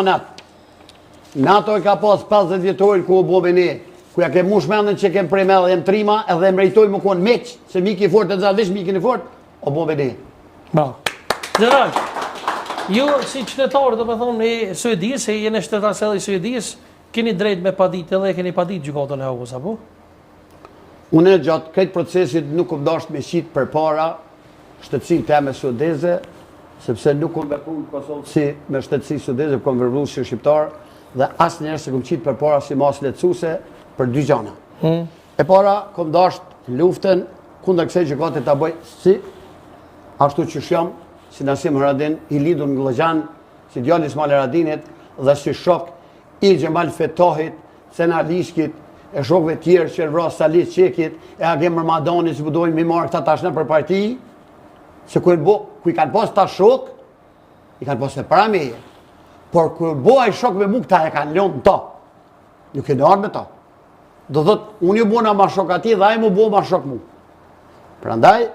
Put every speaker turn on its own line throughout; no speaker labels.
NATO e ka pas 50 vjetorë ku u bobe ne, ku ja ke mush mendën që kem prej me dhe jem trima, edhe mrejtoj më konë meq, se miki i fort e zavish, mikin i fort, o bobe ne.
Bravo. General, ju si qytetarë, do me thonë, e Suedis, e jene shtetasell i Suedis, keni drejt me padit edhe keni padit gjykatën e Hagos, apo?
Unë gjatë këtë procesit nuk më dasht me qitë për para shtetësin teme suedeze, sepse nuk më vepru në Kosovë si me shtetësi suedeze, për më vërru si shqiptar, dhe asë njerë se këmë qitë për para si mas letësuse për dy gjana. E para, këmë dasht luftën, kundër kësej gjykatit të bëj si, ashtu që shjam, si Nasim Haradin, i lidur në Glëgjan, si djalli Ismail Haradinit, dhe si shok, i Gjemal Fetohit, Sena Lishkit, e shokve tjerë që vras Salit Qekit, e Agem Ramadani që budojnë mi marë këta tashnë për parti, se ku i kanë pas ta shok, i kanë pas e para meje. Por ku bo a i shok me mu këta e kanë lënë ta. Nuk e në arë me ta. Do dhëtë, unë ju bona ma shok ati dhe a i mu bo ma shok mu. Prandaj,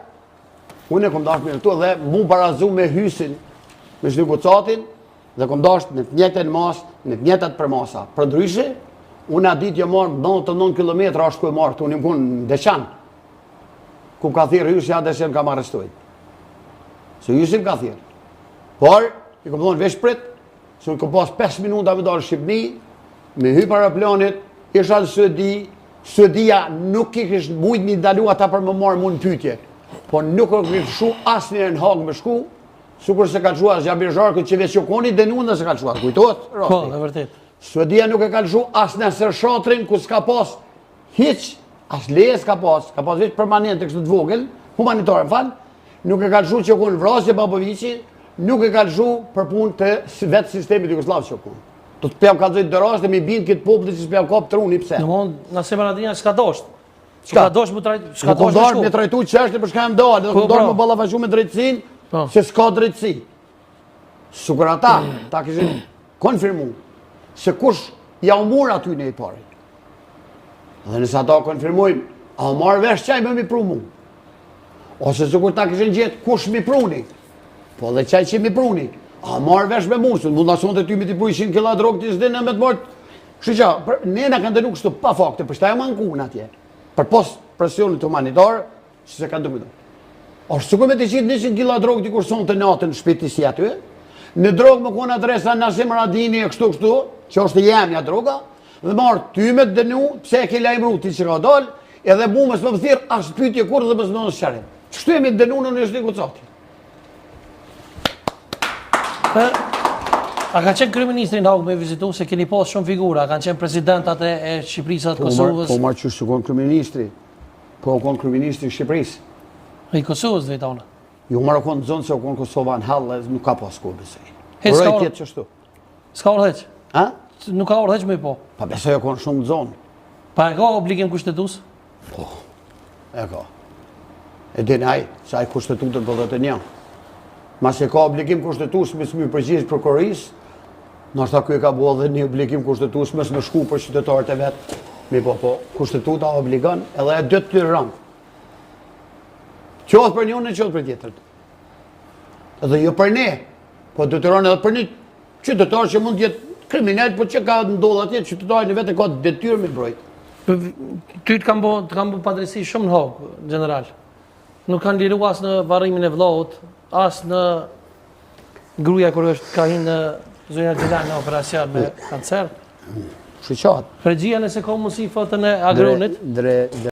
unë e kom dash me këtu dhe mu barazu me hysin, me Shlygocatin, dhe kom dash në të njëtën mas, në të njëtët për masa. Për ndryshe, unë a dit jo marë 99 km ashtë ku e marë, unë im kënë në Deçan, ku ka thirë hysi a Deçan ka më arrestuit. Se hysim ka thirë. Por, i kom thonë vesh prit, se unë kom pas 5 minuta me dalë Shqipni, me hy para planit, isha në Suedi, Suedia nuk i kishë mujt mi dalu ata për më marë mund pytje. Por nuk o kishë shu asë njërë në Hagë me shku, sukur se ka qua Zjabir Zharkë që veç Jokoni denun dhe se ka qua. Kujtojt?
Po, dhe vërtet.
Suedia nuk e ka lëshu asë në sërshatrin ku s'ka pas hiq, asë leje s'ka pas veç permanent e kështë të vogël, humanitare më falë, nuk e ka lëshu që konë vrasje Babovici, nuk e ka lëshu për punë të vetë sistemit Jugoslavë që konë. Do të pjam ka dhejtë dërash dhe mi bind këtë popullit që s'pjam kapë truni, pse?
Në mund, Nasim Haradinja s'ka dosht. S'ka dosht më trajtu, s'ka
dosht
dosht
me trajtu qeshtë për shka e më dalë, dhe këmë dorë më ballafashu me drejtësin, që s'ka drejtësi. Sukur ata, ta kishin konfirmu, se kush ja umur aty në i pari. Dhe nëse ata konfirmojnë, a marrë vesh qaj me mi pru mu. Ose sukur ta kishin gjithë, kush mi pruni. Po dhe qaj që mi pruni. A marrë vesh me mu, se në mund nason të ty mi t'i pru 100 kila drogë t'i zdinë me të mortë. Shqyqa, ne në kanë dënu kështu pa fakte, për shta e mankun atje. Për pos presionit humanitarë, që se kanë dëmëdu. Ashtë sukur me t'i qitë 100 kila drogë t'i kur sonë të natën në shpiti si aty, në drogë më konë adresa Nasim Haradini e kështu, që është jemja droga, dhe marë ty me të dënu, pse e ke lajmëru ti që ka dalë, edhe mu më s'më thirë, ashtë pytje kur dhe më s'më nësë qarim. Qështu e me të dënu në Shlygocatin?
A ka qenë kryeministri në Hagë me vizitu, se keni pas shumë figura, kanë qenë presidentat e Shqipërisë atë Kosovës?
Po marë qështë që konë kryeministri, po konë kryeministri Shqipërisë.
I Kosovës dhe i tona?
Jo marë konë të zonë se konë Kosova në halë, nuk ka pas ko besej. Roj tjetë qështu.
S'ka orë heq?
Ha?
Nuk ka orë heq me i po?
Pa besoj e konë shumë të zonë.
Pa e ka obligim kushtetus?
Po, e ka. E dinaj, se ajë kushtetutën për dhe të një. Mas e ka obligim kushtetus me s'mi përgjishë prokurorisë, nështë ta kuj ka bua dhe një obligim kushtetus me s'me shku për qytetarët e vetë. Mi po, kushtetuta obligon edhe e dytë të rëndë. Qohët për njënë e qohët për tjetërt. Edhe jo për ne, po të të rëndë edhe për një qytetarë që mund tjetë kriminal, po që ka ndodhë atje, qytetarën e vetë e ka detyrë me brojtë.
Ty të kam bo padresi shumë në Hagë, general. Nuk kanë liru asë në varrimin e vllahut, asë në gruja kër është ka hinë në Zonja Gjilan në operacion me kancer.
Shqyqatë.
Regjia nëse ka mundësi fotën e agronit.